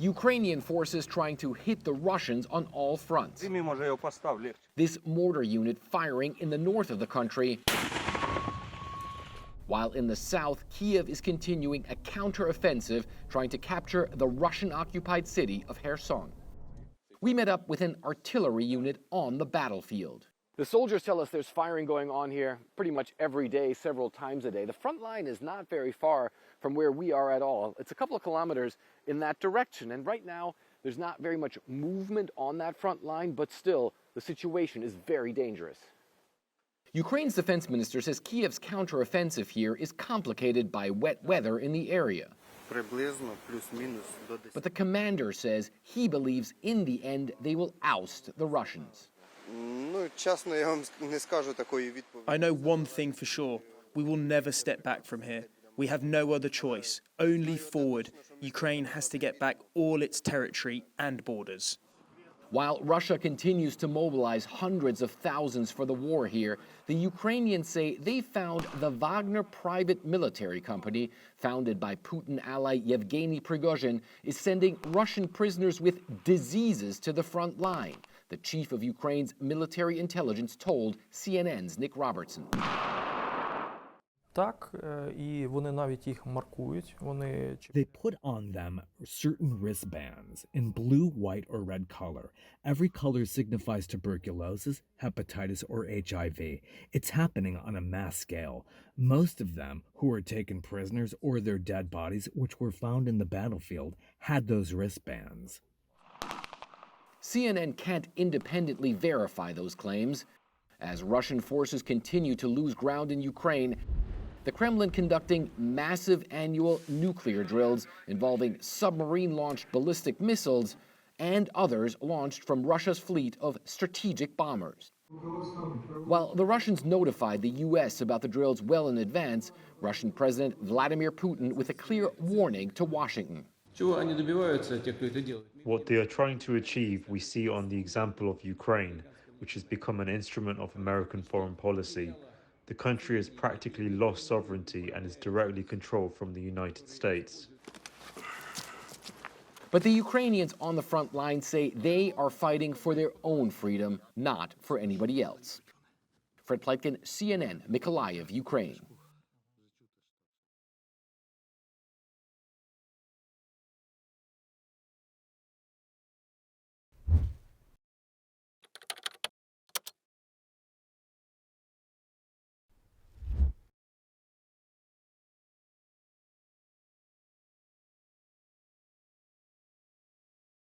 Ukrainian forces trying to hit the Russians on all fronts. This mortar unit firing in the north of the country, while in the south, Kiev is continuing a counter-offensive trying to capture the Russian-occupied city of Kherson. We met up with an artillery unit on the battlefield. The soldiers tell us there's firing going on here pretty much every day, several times a day. The front line is not very far from where we are at all. It's a couple of kilometers in that direction, and right now there's not very much movement on that front line, but still the situation is very dangerous. Ukraine's defense minister says Kiev's counteroffensive here is complicated by wet weather in the area. But the commander says he believes in the end they will oust the Russians. I know one thing for sure. We will never step back from here. We have no other choice. Only forward. Ukraine has to get back all its territory and borders. While Russia continues to mobilize hundreds of thousands for the war here, the Ukrainians say they found the Wagner private military company, founded by Putin ally Yevgeny Prigozhin, is sending Russian prisoners with diseases to the front line, the chief of Ukraine's military intelligence told CNN's Nick Robertson. І вони навіть їх маркують. They put on them certain wristbands in blue, white, or red color. Every color signifies tuberculosis, hepatitis, or HIV. It's happening on a mass scale. Most of them who were taken prisoners or their dead bodies, which were found in the battlefield, had those wristbands. CNN can't independently verify those claims. As Russian forces continue to lose ground in Ukraine, the Kremlin conducting massive annual nuclear drills involving submarine-launched ballistic missiles and others launched from Russia's fleet of strategic bombers. While the Russians notified the U.S. about the drills well in advance, Russian President Vladimir Putin with a clear warning to Washington. What they are trying to achieve, we see on the example of Ukraine, which has become an instrument of American foreign policy. The country has practically lost sovereignty and is directly controlled from the United States. But the Ukrainians on the front line say they are fighting for their own freedom, not for anybody else. Fred Pleitkin, CNN, Mykolaiv, Ukraine.